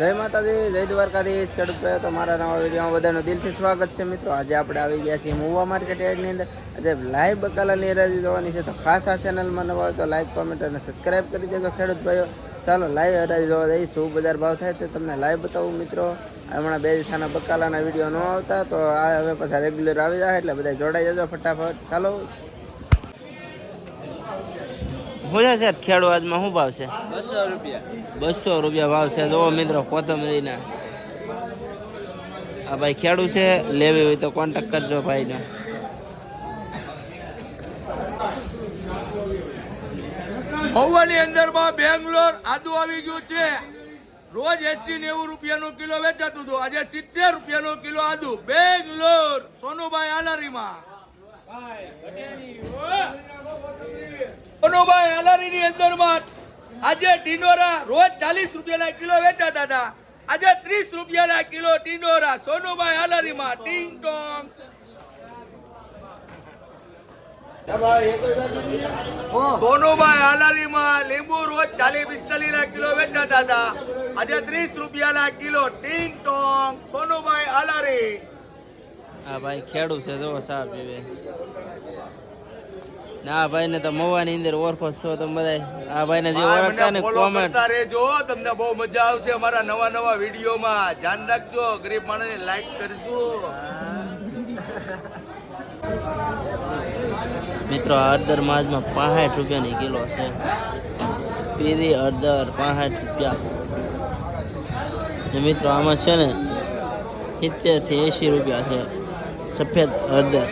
જય માતાજી, જય દ્વારકાધીશ. ખેડૂત ભાઈઓ, તો મારા નવા વિડીયોમાં બધાનું દિલથી સ્વાગત છે. મિત્રો, આજે આપણે આવી ગયા છીએ મુવા માર્કેટ યાર્ડની અંદર. આજે લાઈવ બકાલાની હરાજી જોવાની છે, તો ખાસ આ ચેનલમાં નવા હોય તો લાઈક, કોમેન્ટ અને સબસ્ક્રાઈબ કરી દેજો ખેડૂત ભાઈઓ. ચાલો લાઈવ હરાજી જોવા જઈએ. શું બજાર ભાવ થાય તે તમને લાઈવ બતાવું. મિત્રો, હમણાં બે દિવસના બકાલાના વિડીયો ન આવતા, તો આ હવે પાછા રેગ્યુલર આવી જાય, એટલે બધા જોડાઈ જજો ફટાફટ. ચાલો, શું છે સાહેબ ખેડૂ આજમાં શું ભાવ છે? 200 રૂપિયા. 200 રૂપિયા ભાવ છે. જોવો મિત્રો, કોથમરીના આ ભાઈ ખેડૂ છે, લેવી હોય તો કોન્ટેક્ટ કરજો ભાઈને. મહુવાની અંદરમાં બેંગ્લોર આદુ આવી ગયું છે. રોજ 80-90 રૂપિયાનો કિલો વેચાતું હતું, આજે 70 રૂપિયાનો કિલો આદુ. બેંગ્લોર સોનુભાઈ આલારીમાં. સોનુભાઈ આલારીની અંદરમાં આજે ટીંડોરા રોજ 40 રૂપિયાના કિલો વેચાતા હતા, આજે 30 રૂપિયાના કિલો ટીંડોરા સોનુભાઈ આલારીમાં. ટીંગ ટોંગ. સોનુભાઈ આલારીમાં લીંબુ રોજ 40-45 ના કિલો વેચાતા હતા, આજે 30 રૂપિયાના કિલો. ટીંગ ટોંગ. સોનુભાઈ આલારી. આ ભાઈ ખેડૂ છે, જો સાહેબ પીવે ના ભાઈ ને તો મવાની અંદર ઓળખો છો તમે બધા. આ ભાઈ ને જે ઓળખતા ને કોમેન્ટ રહેજો, તમને બહુ મજા આવશે અમારા નવા નવા વિડીયોમાં. ધ્યાન રાખજો, ગરીબ માણસને લાઈક કરજો. મિત્રો, હળદર માજમાં 65 રૂપિયાની કિલો છે. પીરી હળદર 65 રૂપિયા. મિત્રો, આમાં છે ને 70 થી 80 રૂપિયા છે સફેદ હળદર.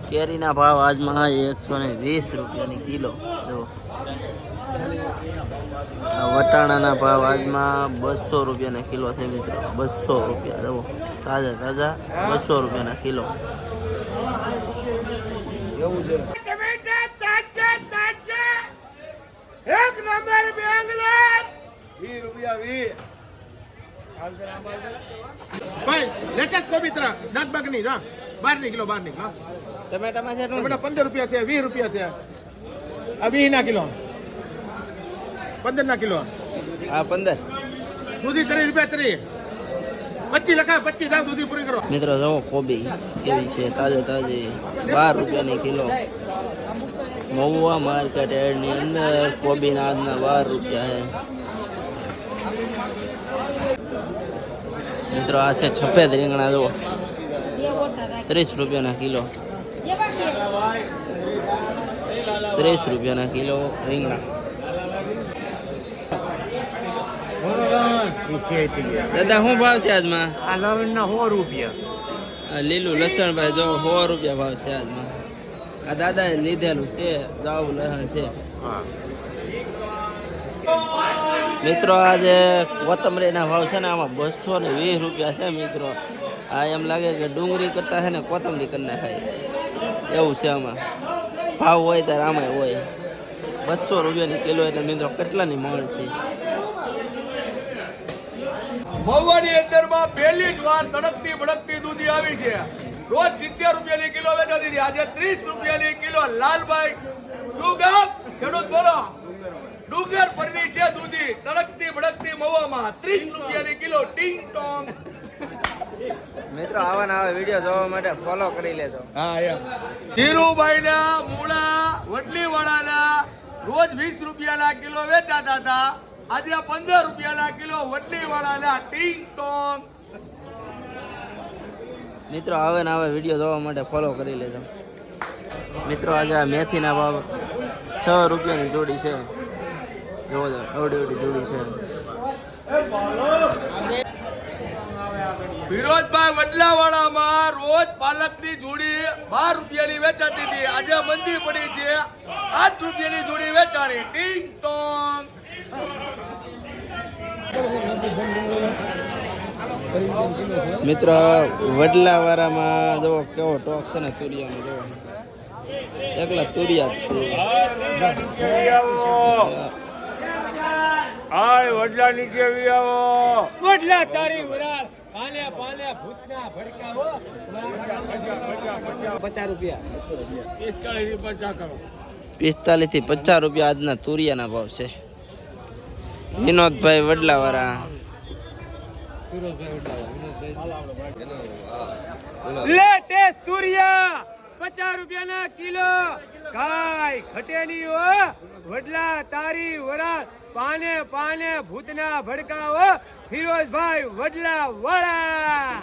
કેરીના ભાવ આજમાં 120 રૂપિયાની કિલો. જો વટાણાના ભાવ આજમાં 200 રૂપિયાના કિલો છે. મિત્રો, 200 રૂપિયા. જુઓ, તાજા તાજા 200 રૂપિયાના કિલો. એક નંબર બેંગ્લોર 20 રૂપિયા 20. ભાઈ લેટેસ્ટ કોબીત્રા દાંત બાગની જા 12 કિલો 12 કિલો. ટમેટામાં છે ટમેટા 15 રૂપિયા છે, 20 રૂપિયા છે. આ 20 ના કિલો, 15 ના કિલો. આ 15. દૂધી 30 રૂપિયા 30. 25 લખા 25 દાવ દૂધી પૂરી કરો. મિત્રો, જુઓ કોબી કેવી છે, તાજે તાજી 12 રૂપિયાની કિલો. મહુવા માર્કેટ યાર્ડની અંદર કોબીના આજના 12 રૂપિયા છે. મિત્રો, આ છે સફેદ રીંગણા. જુઓ 30 રૂપિયાના કિલો. 30 રૂપિયાના કિલો રીંગણા. દાદા, શું ભાવ છે આજમાં? આ લવણના 100 રૂપિયા. આ લીલું લસણ ભાઈ જો 100 રૂપિયા ભાવ છે આજમાં. આ દાદાએ લીધેલું છે, જાવું લસણ છે. મિત્રો, આજે કોથમરીના ભાવ છે ને આમાં 220 રૂપિયા છે. મિત્રો, આ એમ લાગે કે ડુંગળી કરતા છે ને કોથમરી કરી નાખાય એવું છે. આમાં ભાવ હોય ત્યારે આમાં હોય 200 રૂપિયાની કિલો. એટલે મિત્રો, કેટલાની મણ છે? મહુવાની અંદરમાં પહેલી જ વાર તડકતી ભડકતી દૂધી આવી છે. રોજ 70 રૂપિયાની કિલો વેચાતી હતી, આજે 30 રૂપિયાની કિલો. લાલભાઈ ડુંગર ખેડૂત બોલો, ડુંગર પરની છે દૂધી, તડકતી ભડકતી મહુવામાં 30 રૂપિયાની કિલો. ટીંગ ટોંગ. મિત્રો, આવા નવા વિડીયો જોવા માટે ફોલો કરી લેજો. ધીરુભાઈના મૂળા વડલીવાળાના રોજ 20 રૂપિયાના કિલો વેચાતા હતા, આજે 15 રૂપિયાના કિલો વડલીવાળાના. ટીંગ ટોંગ. મિત્રો, આવે ને આવે વિડીયો જોવા માટે ફોલો કરી લેજો. મિત્રો, આજે આ મેથીના ભાવ 6 રૂપિયાની જોડી છે. જોવો છો, અવડી અવડી જોડી છે. વિરોધભાઈ વડલાવાળામાં રોજ પાલકની જોડી 12 રૂપિયાની વેચાતી હતી, આજે મંદી પડી છે, 8 રૂપિયાની જોડી વેચાણી. ટીંગ ટોંગ. મિત્રો, વડલાવાળામાં જુઓ કેવો ટોક છે ને તુરિયાનો. જુઓ, એકલા તુરિયા આય વડલા નીચે આવો. વડલા તારી ઉરાલ પાલ્યા પાલ્યા ભૂતના ભડકાવો 50 રૂપિયા 40 50 કરો. 45 થી 50 રૂપિયા આજના તુરિયાના ભાવ છે. વિનોદભાઈ વડલાવાળા. લેટેસ્ટ તુરિયા 50 રૂપિયાના કિલો. કાઈ ઘટે નહીં હો. વડલા તારી વરાળ પાને પાને ભૂતના ભડકાઓ. ફિરોઝભાઈ વડલા વાળા.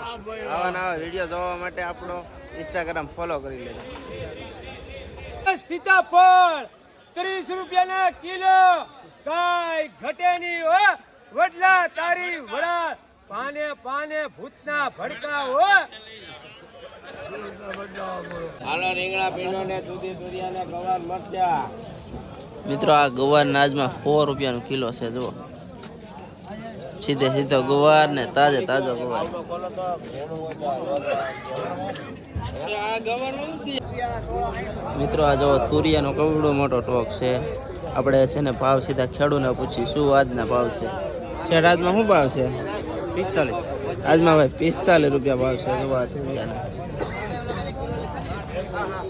આવા નવા વિડીયો જોવા માટે આપણો ઇન્સ્ટાગ્રામ ફોલો કરી લેજો. સીતાફળ 30 રૂપિયાના કિલો. કાઈ ઘટે નહીં હો. વડલા તારી વરાળ પાને પાને ભૂતના ભડકાઓ. હાલો રીંગણા પીંડોને દૂધી તુરિયાને ગવાર મરચા. મિત્રો આ ગવાર નાજમાં 4 રૂપિયાનો કિલો છે. જુઓ સીધે સીધો ગવાર ને તાજો તાજો ગવાર. મિત્રો આ જો તુરિયાનો કવડો મોટો ટોક છે. આપણે છે ને ભાવ સીધા ખેડૂને પૂછી શું આજના ભાવ છે. શેઠ આજમાં શું ભાવ છે? 45. આજમાં ભાઈ 45 રૂપિયા ભાવ છે. જો આ તુરિયાના.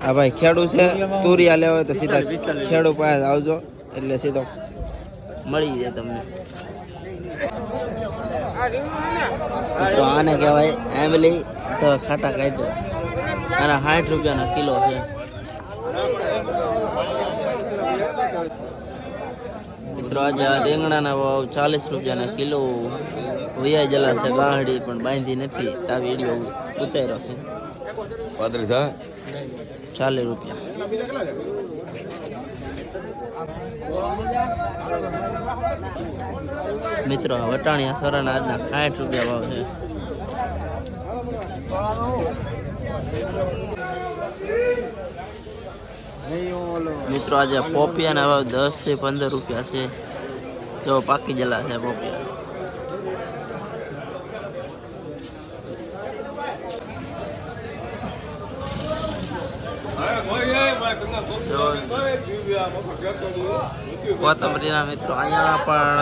હા ભાઈ ખેડૂ છે. તુરિયા લેવા હોય તો સીધા ખેડૂ પાસે આવજો એટલે સીધો મળી જાય તમને. તો આને કહેવાય આંબલી તો ખાટા કાયદો. આના 60 રૂપિયાનો કિલો છે. મિત્રો આજે આ રીંગણાના ભાવ 40 રૂપિયાના કિલો. વૈયા જલા છે ગાંહડી પણ બાંધી નથી. આ વિડીયો ઉતાર્યો છે. 40 રૂપિયા. મિત્રો વટાણિયા સરાના આજના 60 રૂપિયા ભાવ છે. મિત્રો આજે પોપિયાના ભાવ 10 થી 15 રૂપિયા છે. જો પાકી જલા છે પોપિયા. કોથમરીના મિત્રો અહીંયા પણ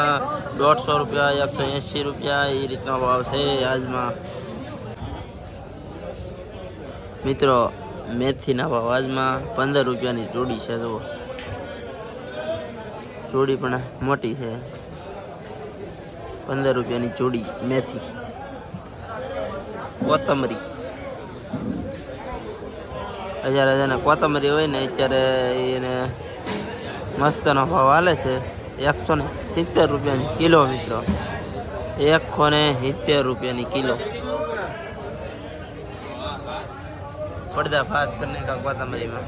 150 રૂપિયા 180 રૂપિયા એ રીતનો ભાવ છે આજમાં. મિત્રો મેથીના ભાવ આજમાં 15 રૂપિયાની જોડી છે. જુઓ જોડી પણ મોટી છે. 15 રૂપિયાની જોડી મેથી. કોથમરી હજાર કોથમરી હોય ને અત્યારે એને મસ્તનો ભાવ હાલે છે. 170 રૂપિયાની કિલો. મિત્રો 170 રૂપિયાની કિલો. પડદા ફાસ કરને કા કોથમરીમાં.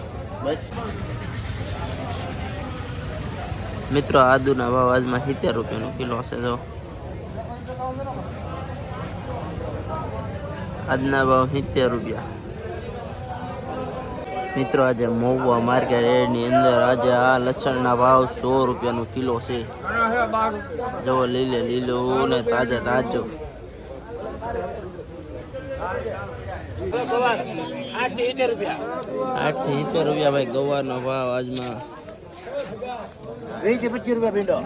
મિત્રો આદુના ભાવ આજમાં 70 રૂપિયાનો કિલો છે. જો આજના ભાવ 70 રૂપિયા. મિત્રો આજે મહુવા માર્કેટ એડની અંદર આજે આ લસણના ભાવ 100 રૂપિયાનો કિલો છે. જો લીલું ને તાજે તાજો. 8 થી 70 રૂપિયા ભાઈ ગવારનો ભાવ આજમાં. 20 થી 25 રૂપિયા ભીંડો.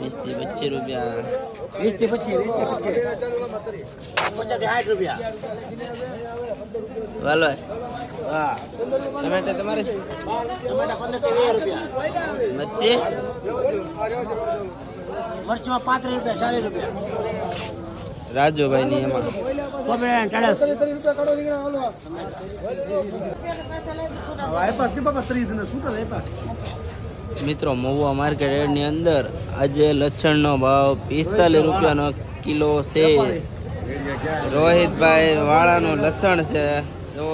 20 થી 25 રૂપિયા. 20 થી 60 રૂપિયા. વાલો હા ટમેટા તમારે છે? ટમેટા 15 થી 20 રૂપિયા. મરચી મરચમાં 35 રૂપિયા 40 રૂપિયા. રાજુભાઈ ની એમાં મિત્રો મહુવા માર્કેટ એડની અંદર આજે લસણનો ભાવ 45 રૂપિયાનો કિલો છે. રોહિતભાઈ વાળાનું લસણ છે. જો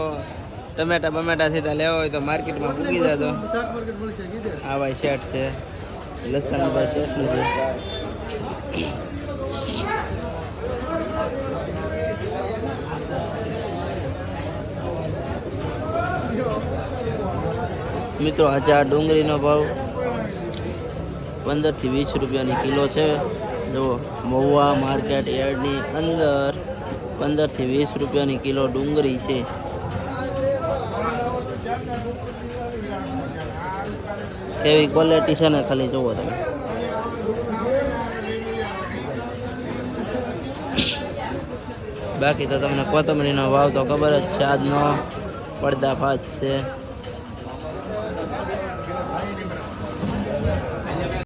ટમેટા બમેટા સીધા લેવા હોય તો માર્કેટમાં મૂકી જાજો. હા ભાઈ શેઠ છે લસણ ભાઈ શેઠનું છે. મિત્રો આજે આ ડુંગળીનો ભાવ 15 થી 20 રૂપિયાની કિલો છે. જો મહુવા માર્કેટ યાર્ડની અંદર 15 થી 20 રૂપિયાની કિલો ડુંગળી છે. કેવી ક્વોલિટી છે ને ખાલી જોવો તમે. બાકી તો તમને કોથમરીનો ભાવ તો ખબર જ છે. આજનો પડદા ફાજ છે.